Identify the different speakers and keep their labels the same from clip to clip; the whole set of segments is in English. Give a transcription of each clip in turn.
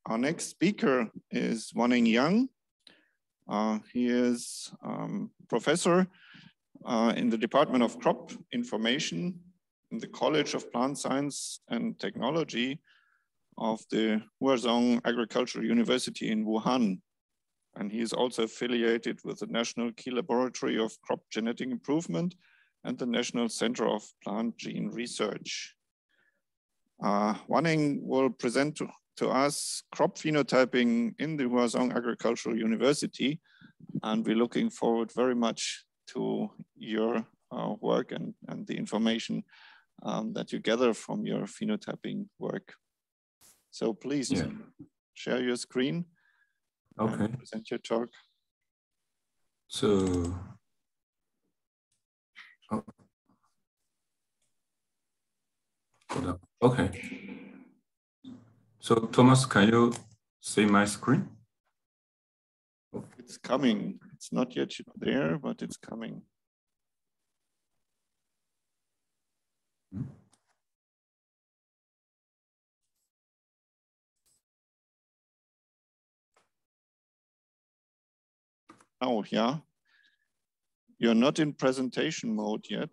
Speaker 1: Our next speaker is Wanneng Yang. He is professor in the Department of Crop Information in the College of Plant Science and Technology of the Huazhong Agricultural University in Wuhan. And he is also affiliated with the National Key Laboratory of Crop Genetic Improvement and the National Center of Plant Gene Research. Wanneng will present to us crop phenotyping in the Huazhong Agricultural University, and we're looking forward very much to your work and the information that you gather from your phenotyping work. So please share your screen and present your talk.
Speaker 2: So, okay. So Thomas, can you see my screen?
Speaker 1: It's coming. It's not yet there, but it's coming. Oh, yeah. You're not in presentation mode yet.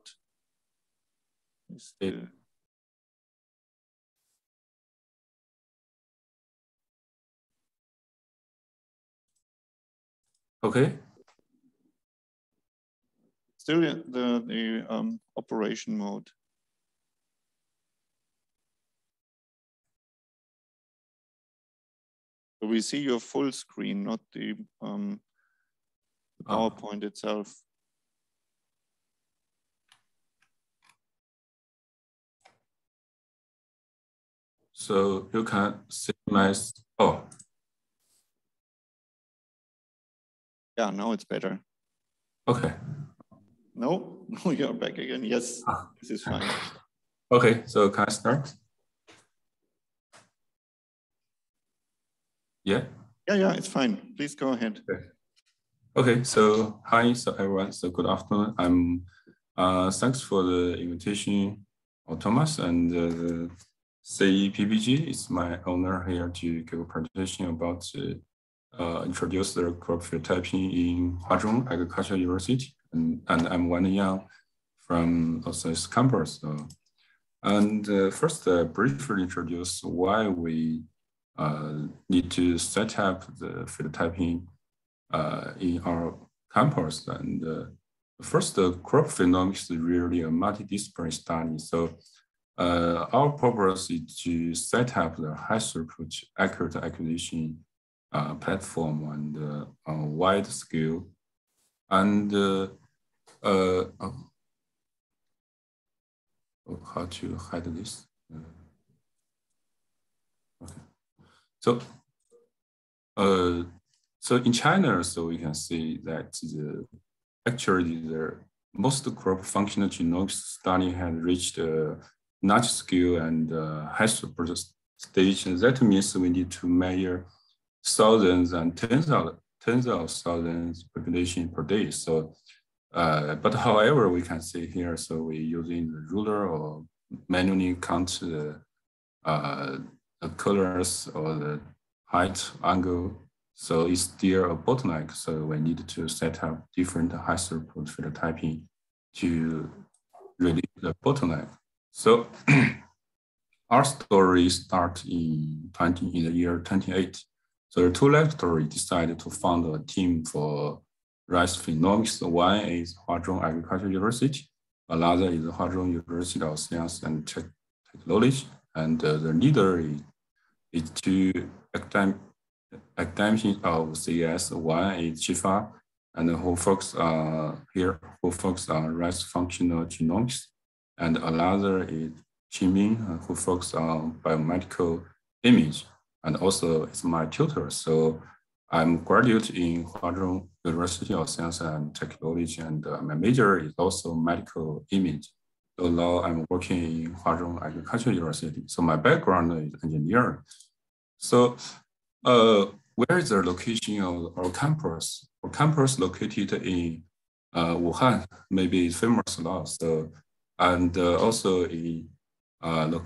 Speaker 2: Okay.
Speaker 1: Still the operation mode. So we see your full screen, not the PowerPoint itself.
Speaker 2: So you can see my,
Speaker 1: Yeah, now it's better.
Speaker 2: Okay.
Speaker 1: No, you're back again. Yes, this is fine.
Speaker 2: Okay, so can I start? Yeah?
Speaker 1: Yeah, it's fine. Please go ahead.
Speaker 2: Okay, so hi, so everyone, so good afternoon. Thanks for the invitation of Thomas and the CEPPG. It's my honor here to give a presentation about introduce the crop phenotyping in Huazhong Agricultural University, and I'm Wanneng Yang from this campus. First, briefly introduce why we need to set up the phenotyping in our campus. And first, the crop phenomics is really a multidisciplinary study. So our purpose is to set up the high-throughput accurate acquisition platform and on a wide scale. And how to hide this? Okay. So in China, so we can see that actually the most crop functional genomics study has reached a large scale and high throughput stage. And that means we need to measure thousands and tens of thousands population per day. So, but however, we can see here, so we're using the ruler or manually count the colors or the height, angle. So it's still a bottleneck. So we need to set up different high throughput phenotyping to relieve the bottleneck. So our story starts in the year 2008. So the two laboratories decided to found a team for Rice Phenomios. One is Huazhong Agricultural University, another is Huazhong University of Science and Technology, and the leader is two academics of CES. One is Chifa, and who focus on rice functional genomics, and another is Qiming, who focus on biomedical image. And also it's my tutor. So I'm graduate in Huazhong University of Science and Technology, and my major is also medical image. So now I'm working in Huazhong Agricultural University. So my background is engineering. So where is the location of our campus? Our campus located in Wuhan, maybe it's famous now. So, and also in our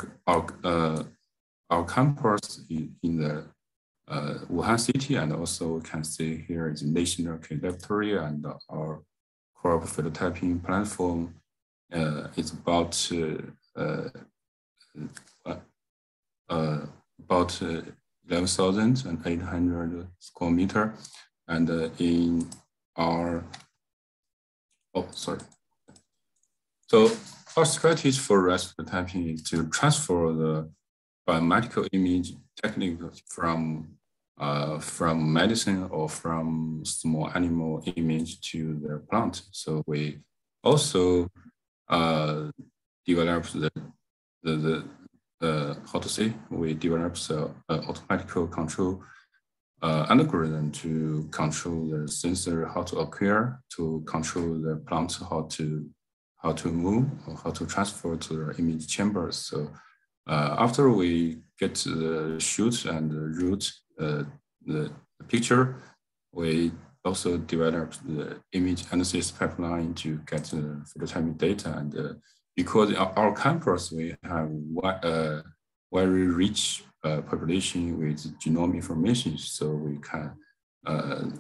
Speaker 2: campus in the Wuhan city, and also we can see here is National Laboratory and our crop phenotyping platform. It's about 11,800 square meter, and in our So our strategy for rice phenotyping is to transfer the biomedical image technique from medicine or from small animal image to the plant. So we also developed how to say, we developed the automatic control algorithm to control the sensor how to occur, to control the plant how to move, or how to transfer to the image chambers. So after we get the shoot and the root, the picture, we also developed the image analysis pipeline to get the phenotypic data. And because our campus, we have very rich population with genome information, so we can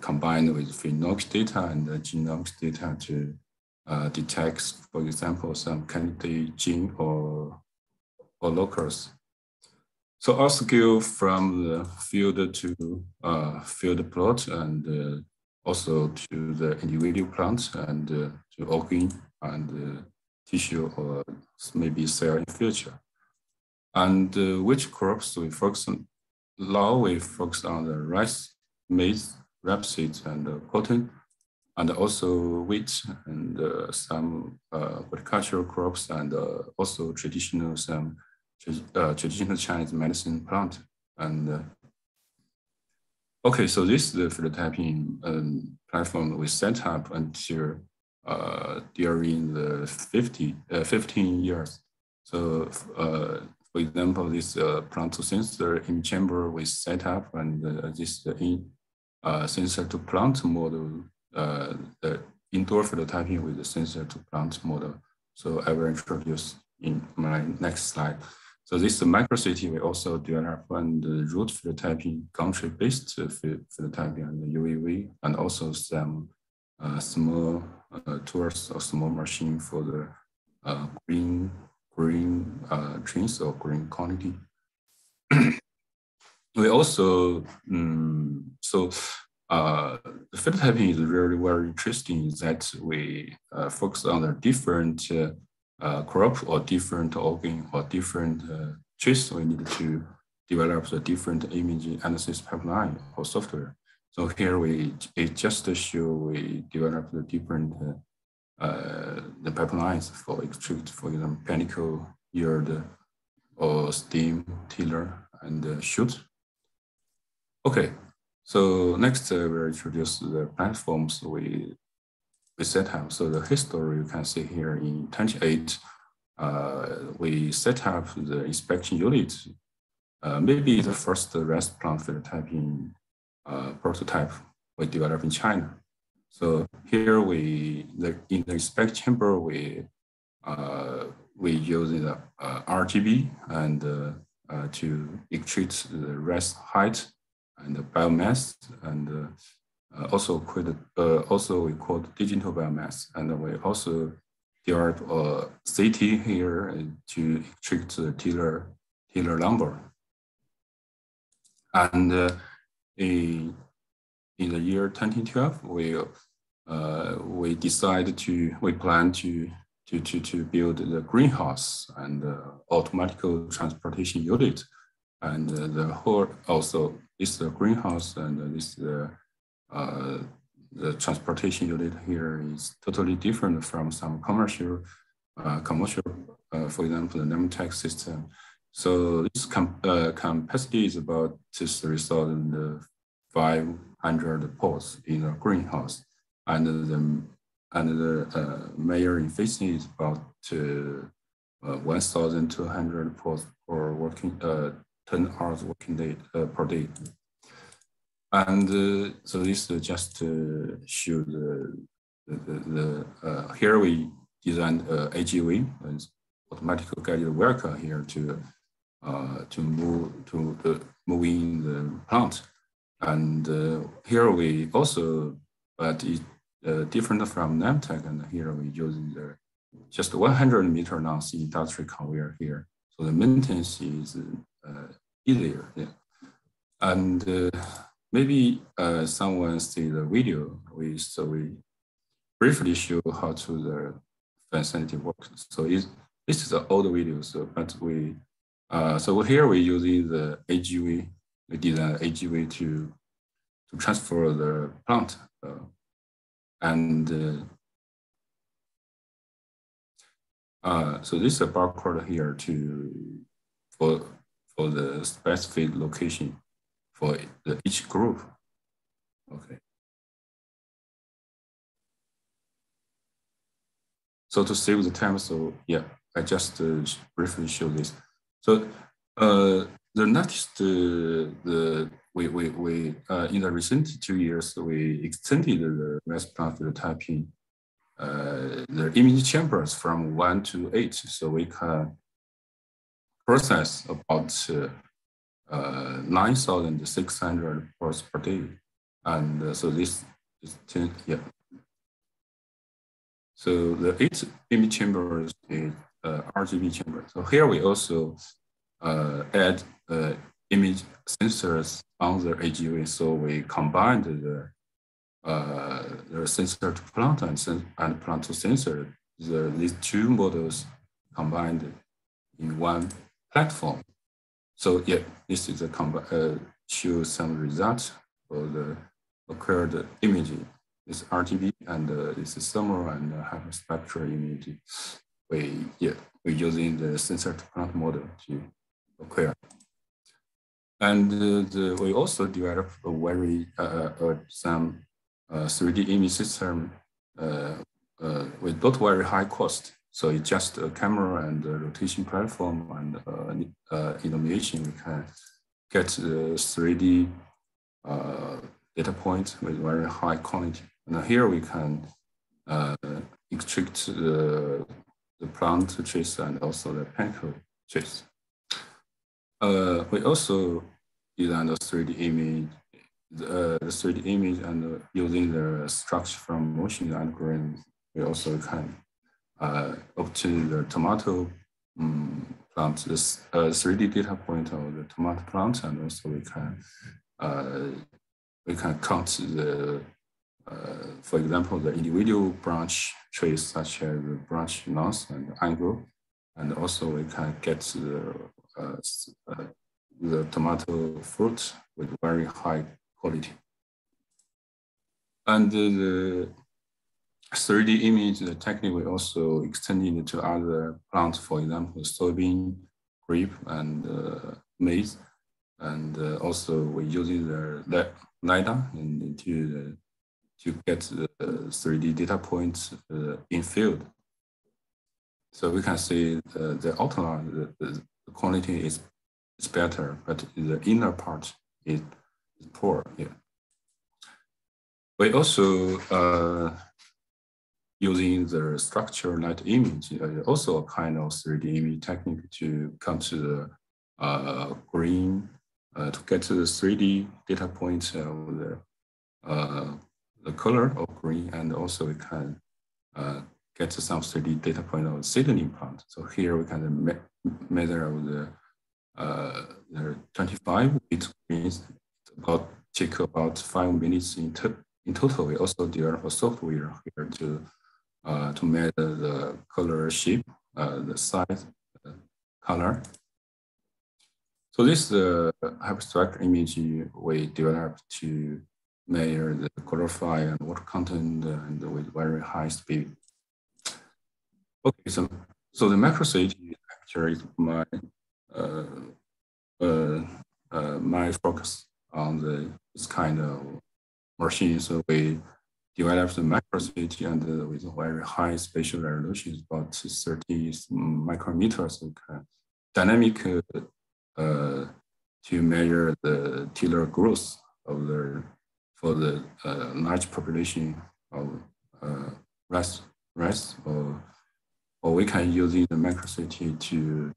Speaker 2: combine with phenomics data and genomics data to detect, for example, some candidate gene or locus. So our skill from the field to field plot, and also to the individual plants, and to organ and tissue, or maybe cell in future. And which crops we focus on? Now we focus on the rice, maize, rapeseed, and cotton, and also wheat, and some horticultural crops, and also traditional Chinese medicine plant. And okay, so this is the phenotyping platform we set up until during the 15 years. So for example, this plant to sensor in chamber we set up, and this sensor to plant model, the indoor phenotyping with the sensor to plant model. So I will introduce in my next slide. So this is the microcity we also develop, and the root phenotyping, country-based phenotyping, and the UAV, and also some small tools or small machine for the green trees or green quantity. We also, the phenotyping is really very interesting, that we focus on the different crop or different organ or different trees. We need to develop the different image analysis pipeline or software. So here it just show we develop the different the pipelines for extract, for example, panicle, yield, or steam, tiller, and shoot. Okay, so next we'll introduce the platforms we set up. So the history you can see here in 28, we set up the inspection unit. Maybe the first rice plant phenotyping prototype we developed in China. So here in the inspection chamber, we use the RGB and to extract the rice height and the biomass, and also we call digital biomass, and we also develop a CT here to extract the tiller number. And in the year 2012, we plan to build the greenhouse and automatic transportation unit, and the whole also is the greenhouse, and this the transportation unit here is totally different from some commercial, for example, the Nematech system. So this capacity is about 3,500 pots in a greenhouse, and the major efficiency is about 1,200 pots per working 10 hours working day per day. And so this is just to show here we designed AGV, automatic guided worker here to move in the plant. And here we also, but it different from Namtech, and here we using the just 100-meter long industry conveyor here. So the maintenance is easier. Yeah. And maybe someone see the video. So we briefly show how to the facility works. So this is the old video. So but we so here we using the AGV. We design AGV to transfer the plant so this is a barcode here for the specific location for each group. Okay. So to save the time, so yeah, I just briefly show this. So the next we in the recent 2 years we extended the rice plant phenotyping the image chambers from 1 to 8, so we can process about 9,600 reports per day, and so this is 10, yeah. So the 8 image chambers is RGB chamber. So here we also add image sensors on the AGV. So we combined the sensor to plant and plant to sensor. These two models combined in one platform. So yeah, this is a show some results for the occurred imaging. It's RGB and it's a thermal and hyperspectral image. We're using the sensor to plant model to acquire. And we also developed a very some 3D image system with not very high cost. So it's just a camera and a rotation platform and illumination. We can get the 3D data points with very high quality. And here we can extract the plant trace and also the panicle trace. We also designed a 3D image, the 3D image, and using the structure from motion algorithm, we also can obtain the tomato plant, this 3D data point of the tomato plant, and also we can count the, for example, the individual branch trace such as the branch length and angle, and also we can get the tomato fruit with very high quality. And the 3D image, the technique we also extended to other plants, for example, soybean, grape, and maize. And also we're using the LiDAR to get the 3D data points in field. So we can see the outline, the quality is better, but the inner part is poor. Yeah. We also using the structure light image, also a kind of 3D image technique to come to the green, to get to the 3D data points of the color of green, and also we can get some 3D data point of seedling plant. So here we can measure of the 25 with greens, take about 5 minutes in total. We also develop a software here to measure the color shape, the size, the color. So this is the hyperspectral image we developed to measure the chlorophyll and water content and with very high speed. Okay, so the microscopy actually is my focus on this kind of machine. So we developed the microscopy and with very high spatial resolution, about 30 micrometers. We can dynamic to measure the tiller growth of for the large population of rice, or we can use the microscopy to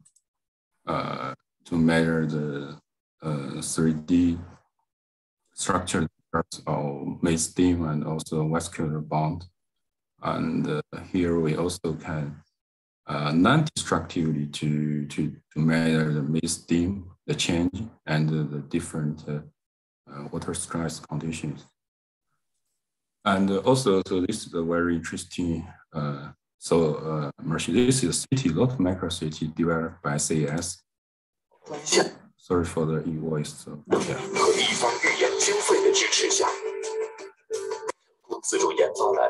Speaker 2: measure the 3D structured parts of maize stem and also vascular bond. And here we also can non-destructively to measure the maize stem, the change, and the different water stress conditions. And also, so this is a very interesting, this is a city, lot microcity developed by CES. Sorry for the e-voice. So, yeah.
Speaker 3: 自主研发了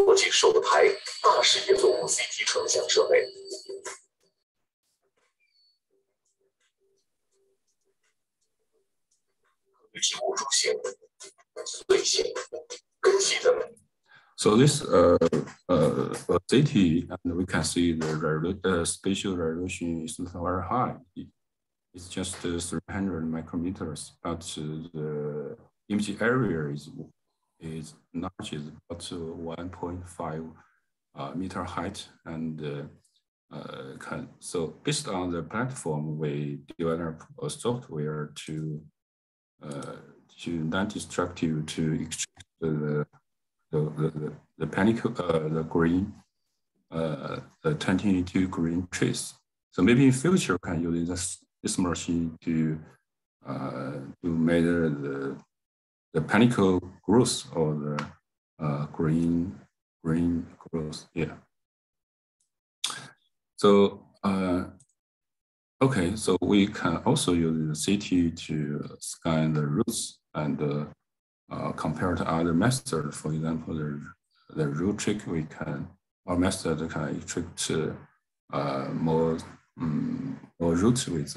Speaker 3: 国际首台大视野动物 CT 成像设备。植物株型、类型、根系等。
Speaker 2: So this CT, and we can see the spatial resolution is not very high. It's just 300 micrometers, but the image area is large, is about 1.5 meter height, and so based on the platform, we develop a software to non-destructive to extract the panicle, the green, the 22 green trace. So maybe in future can use this machine to measure the panicle growth or the green growth. Yeah. So okay, so we can also use the CT to scan the roots and compare to other methods. For example, the root trick, our method can extract more roots with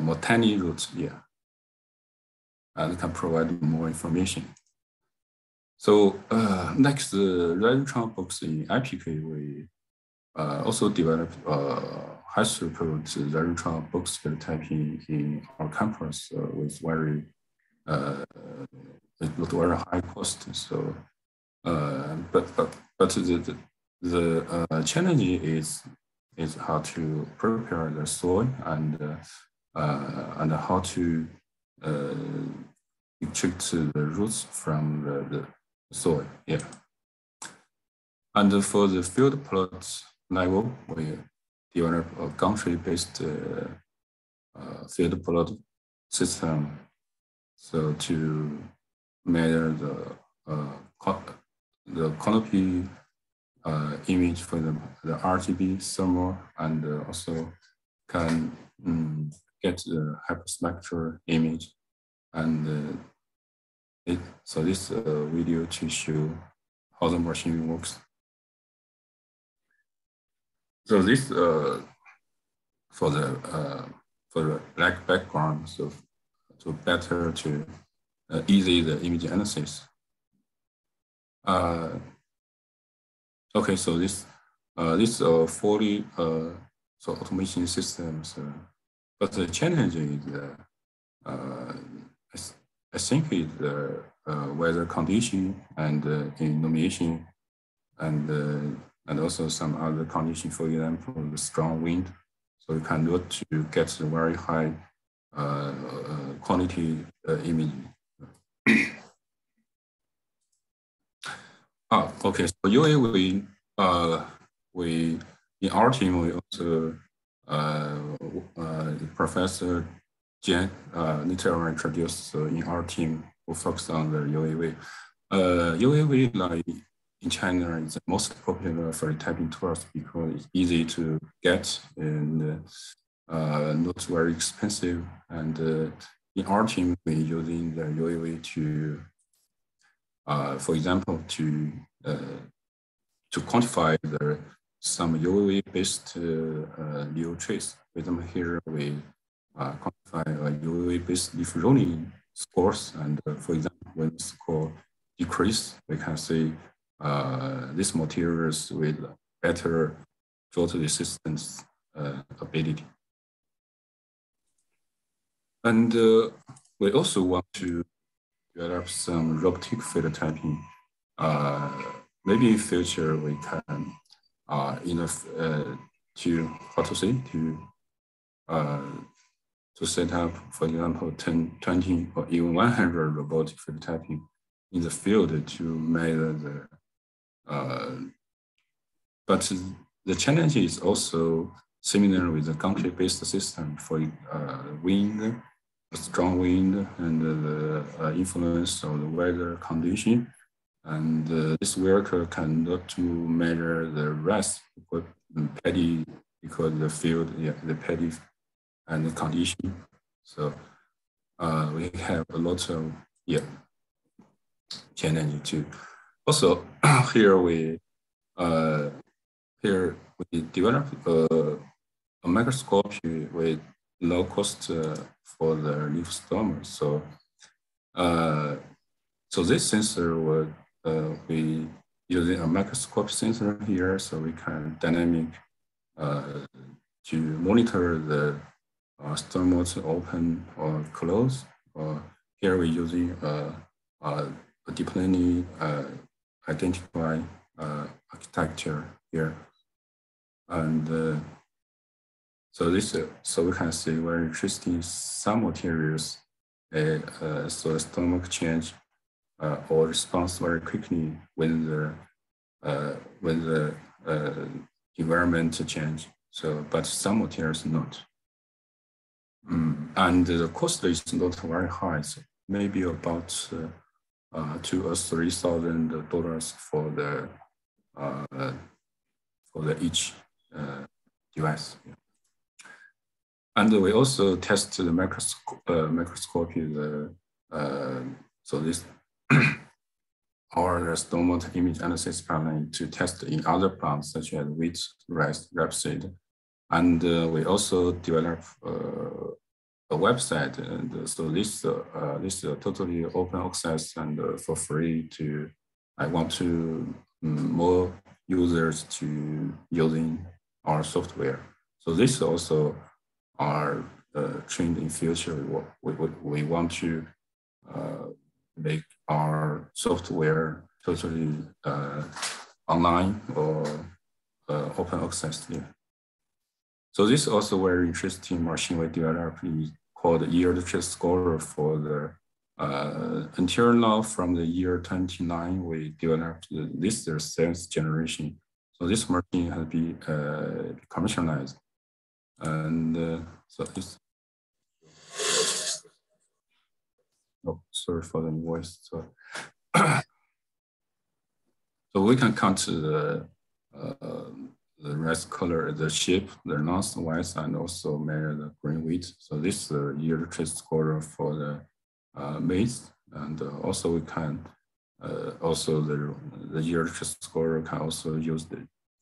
Speaker 2: more tiny roots, yeah, and can provide more information. So next, radiochron box in IPK, we also developed high-throughput radiochron box phenotyping in our campus with very high cost. So, but the challenge is how to prepare the soil and how to extract the roots from the soil. Yeah. And for the field plot level, we develop a country-based field plot system. So to measure the canopy image for the RGB thermal, and also can get the hyperspectral image. And so this video to show how the machine works. So this for the black background, so better to easy the image analysis. Okay, so this fully so automation systems, but the challenge is I think is weather condition and illumination and also some other condition, for example, the strong wind. So you cannot to get the very high quality image. Okay. So UAV, we in our team we also Professor Jen later introduced in our team who focused on the UAV. UAV like in China is the most popular for typing tools because it's easy to get and not very expensive. And in our team, we're using the UAV to, for example, to quantify some UAV-based Leo trace. For example, here we quantify a UAV-based leaf rolling scores, and for example, when the score decrease, we can see these materials with better drought resistance ability. And we also want to develop some robotic phenotyping. Maybe in future we can to how to say to set up, for example, 10, 20, or even 100 robotic phenotyping in the field to measure the, but the challenge is also similar with the country-based system for wind, strong wind, and the influence of the weather condition. And this work cannot measure the rice paddy because the field, the paddy and the condition. So we have a lot of challenge too. Also here we develop a microscopy with low cost for the leaf stoma. So so this sensor would we using a microscope sensor here, so we can dynamic to monitor the stomata open or close. Here we're using a deep learning identify architecture here, and so we can see very interesting some materials. So the stomach change or response very quickly when the environment change. So, but some materials not. And the cost is not very high. So maybe about $2,000 or $3,000 for the each device. Yeah. And we also test the microscopy. So this our stomata image analysis pipeline to test in other plants such as wheat, rice, rapeseed, and we also develop a website. And so this is totally open access and for free. I want to more users to using our software. So this also are trend in future. We want to make our software totally online or open access. Yeah. So this is also very interesting machine we developed called yield trace scorer for the until now from the year 29 we developed this sales generation. So this machine has been commercialized, and so this. Oh, sorry for the voice. So, so we can count the rice color, the shape, the non-wise, and also measure the grain weight. So this yield trace scorer for the maize, and also we can also the yield trace scorer can also use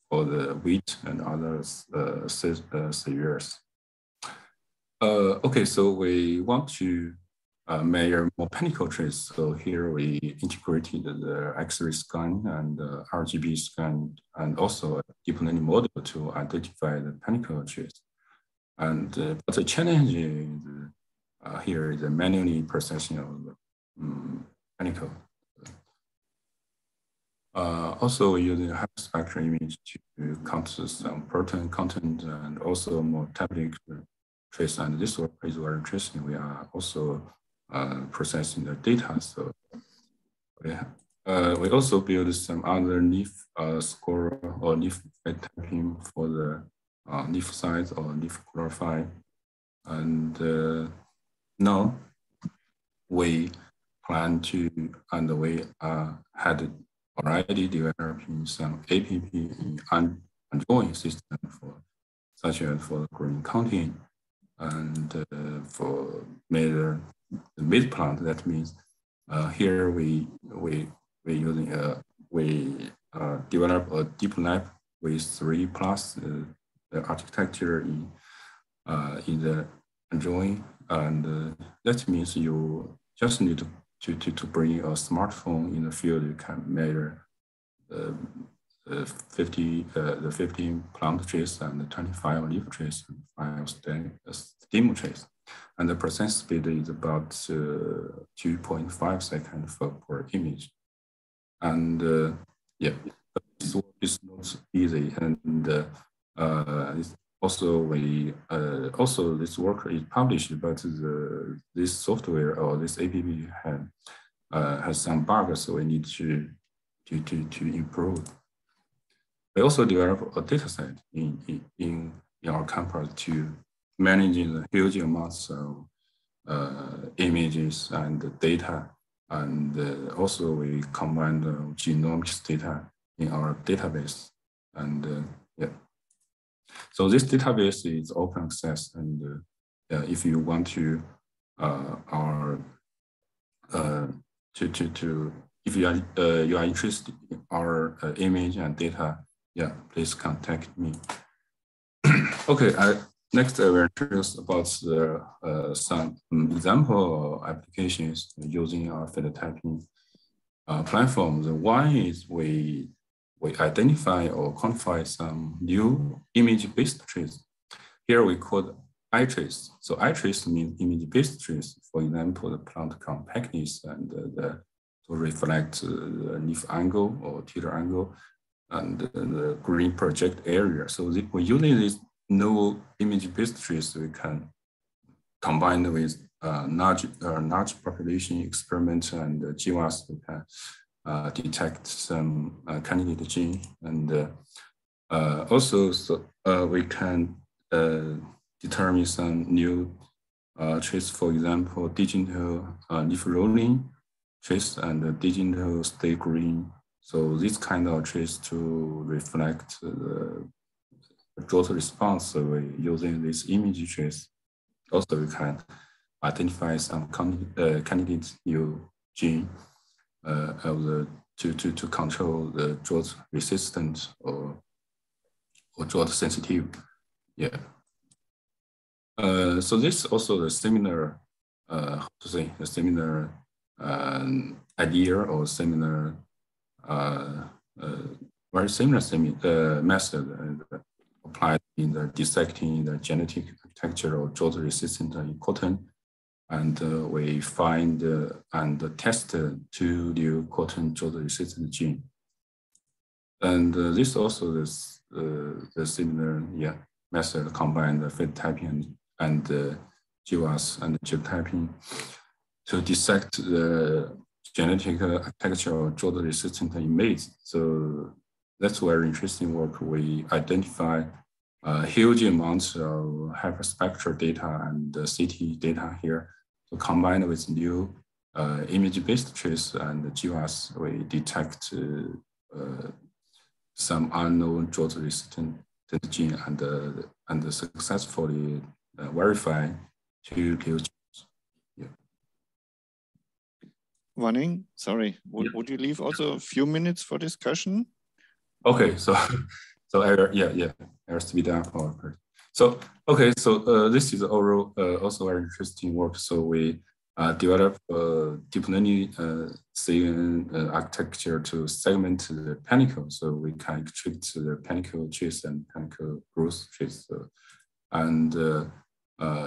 Speaker 2: for the wheat and other cereals. Okay, so we want to measure more panicle trace. So here we integrated the X-ray scan and RGB scan, and also a deep learning model to identify the panicle trace. And but the challenge is here is the manually processing of the panicle. Also, we're using a hyperspectral image to count some protein content and also more tablet trace. And this work is very interesting. We are also processing the data. So we also build some other leaf score or leaf typing for the leaf size or leaf chlorophyll. And now we plan to, and we had already developing some APP in enjoying system for such as for green counting and for measure the mid plant. That means here we using we develop a deep lab with 3+ the architecture in the enjoying, and that means you just need to bring a smartphone in the field. You can measure the 15 plant trace and the 25 leaf trace and 5 stem trace. And the process speed is about 2.5 seconds per image. And yeah, this work is not easy. And also we also this work is published, but this software or this app has some bugs, so we need to improve. We also develop a data set in our campus to manage the huge amounts of images and data, and also we combine the genomics data in our database, and yeah. So this database is open access, and if you want to if you are interested in our image and data, yeah, please contact me. Okay, next I will introduce about some example applications using our phenotyping platform. The one is we identify or quantify some new image-based traits. Here we call iTrace. So iTrace means image-based traits. For example, the plant compactness and to reflect the leaf angle or tilt angle and the green project area. So we're using these new image-based traits. We can combine with large population experiment and GWAS. We can detect some candidate gene, and also we can determine some new traits, for example, digital leaf rolling traits and digital stay green. So this kind of traits to reflect the drought response. So we're using these image traits. Also, we can identify some candidate new gene to control the drought resistant or drought sensitive. Yeah. So this also the similar similar idea or similar very similar method applied in the dissecting the genetic architecture of drought resistant in cotton. And we find and test 2 new cotton drought resistant gene. And this also is the similar method combine the phenotyping and GWAS and genotyping to dissect the genetic architecture of drought resistant in maize. So that's very interesting work. We identify huge amounts of hyperspectral data and CT data here. So combined with new image-based traits and GWAS, we detect some unknown drought resistant gene and successfully verify 2 new genes. Yeah.
Speaker 1: Wanneng, sorry, would you leave also a few minutes for discussion?
Speaker 2: Okay, so I will speed up. So okay, so this is overall also very interesting work. So we develop deep learning CNN architecture to segment the panicle, so we can extract the panicle trace and panicle growth trace. And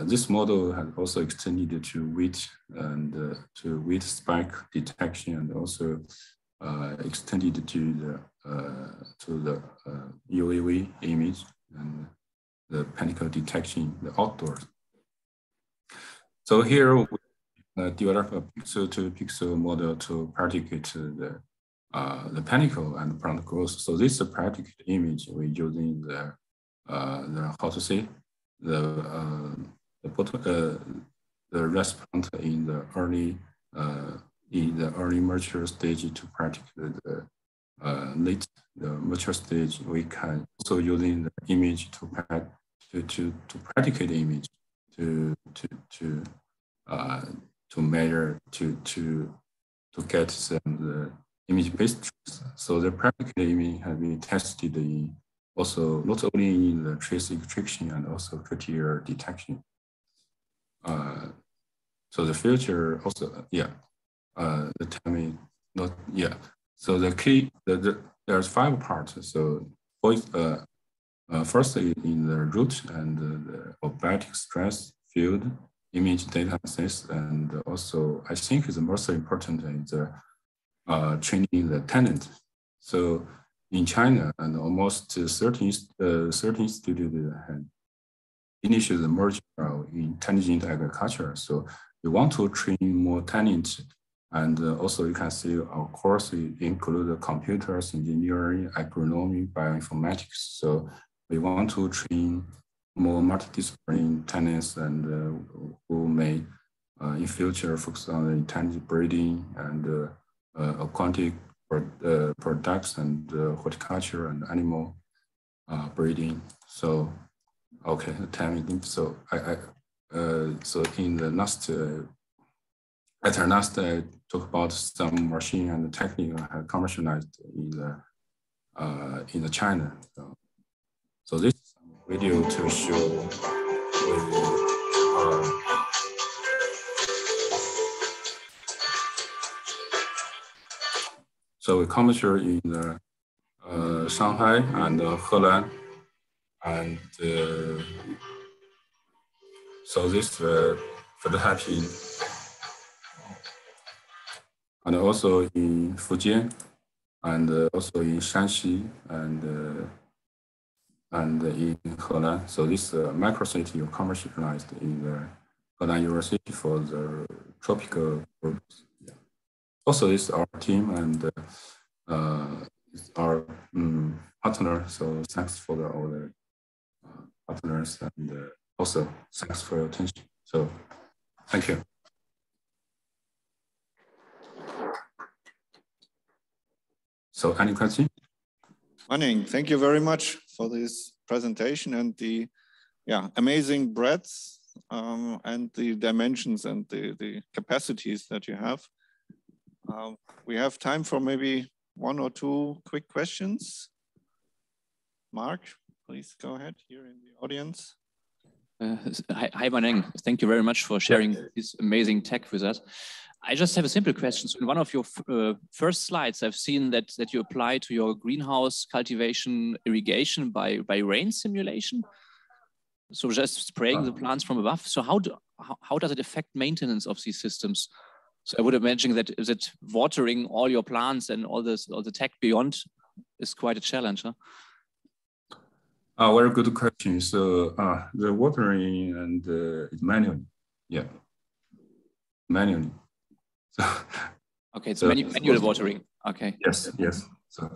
Speaker 2: this model has also extended to weight and to weight spike detection, and also extended to the UAV image and the panicle detection, the outdoors. So here we develop a pixel-to-pixel model to predicate the panicle and plant growth. So this is a predicate image. We're using the how to say the rice plant in the early mature stage to predict the late mature stage. We can also using the image to predicate the image to measure to get the image-based trace. So the predicate image has been tested in also not only in the trace extraction and also criteria detection. So the future also the time is not So the key there's 5 parts. So first in the root and the robotic stress field image data analysis, and also I think is the most important is training the tenant. So in China, and almost 13 students initiate the merger of intelligent agriculture. So we want to train more talent. And also you can see our course include computers, engineering, agronomy, bioinformatics. So we want to train more multidisciplinary talents and who may in future focus on intelligent breeding and aquatic products and horticulture and animal breeding. So, okay, the time. So so in the last, at our last talk about some machine and technique commercialized in the China. So this is a video to show so we commercial in Shanghai and Henan, and so this phenotyping, and also in Fujian, and also in Shanxi, and in Henan. So this microcity commercialized in the Hainan University for the tropical groups. Yeah. Also, this is our team and our partner. So thanks for all the partners, and also thanks for your attention. So thank you. So any questions?
Speaker 1: Wanneng, thank you very much for this presentation and the amazing breadth and the dimensions and the capacities that you have. We have time for maybe 1 or 2 quick questions. Mark, please go ahead here in the audience.
Speaker 4: Hi, Wanneng. Thank you very much for sharing this amazing tech with us. I just have a simple question. So in one of your first slides, I've seen that you apply to your greenhouse cultivation irrigation by rain simulation. So just spraying the plants from above. So how does it affect maintenance of these systems? So I would imagine that is it watering all your plants and all the tech beyond is quite a challenge, huh?
Speaker 2: Very good question. So the watering and is manually, manually. So,
Speaker 4: okay, it's manual watering. Okay.
Speaker 2: Yes. So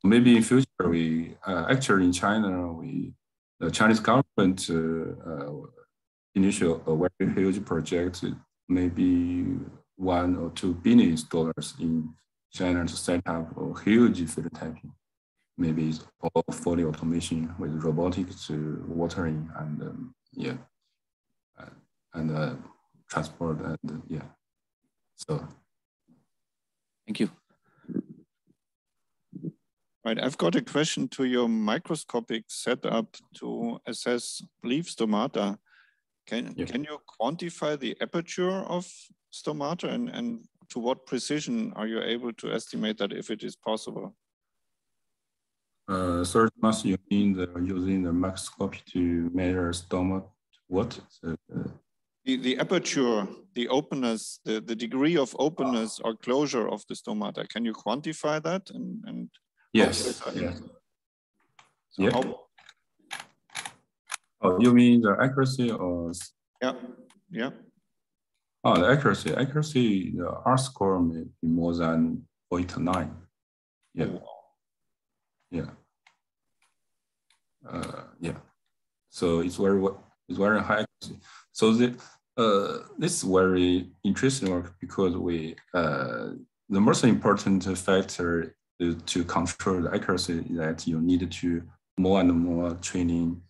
Speaker 2: So maybe in future we actually in China the Chinese government initial a very huge project, maybe $1 or $2 billion in China to set up a huge phenotyping. Maybe it's all fully automation with robotics watering and transport and So
Speaker 4: thank you.
Speaker 1: Right, I've got a question to your microscopic setup to assess leaf stomata. Can you quantify the aperture of stomata and to what precision are you able to estimate that if it is possible?
Speaker 2: Third mass you mean using the microscopy to measure stomata what?
Speaker 1: The aperture, the openness, the degree of openness or closure of the stomata. Can you quantify that? And
Speaker 2: yes.
Speaker 1: So
Speaker 2: oh, you mean the accuracy or?
Speaker 1: Yeah.
Speaker 2: Oh, the accuracy, the R score may be more than 0.9. Yeah. So it's very high accuracy. So this is very interesting work because the most important factor is to control the accuracy that you need to more and more training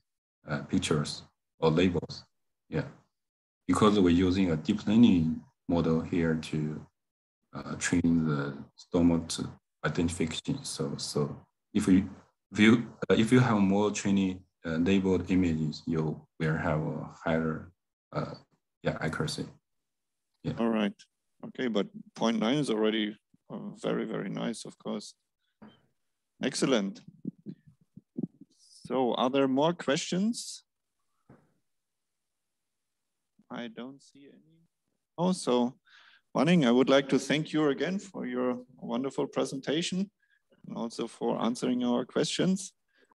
Speaker 2: pictures or labels. Yeah. Because we're using a deep learning model here to train the stomata identification. So if you have more training labeled images, you will have a higher accuracy. Yeah.
Speaker 1: All right. Okay, but 0.9 is already very, very nice, of course. Excellent. So are there more questions? I don't see any. Also, Wanneng, I would like to thank you again for your wonderful presentation. and also for answering our questions.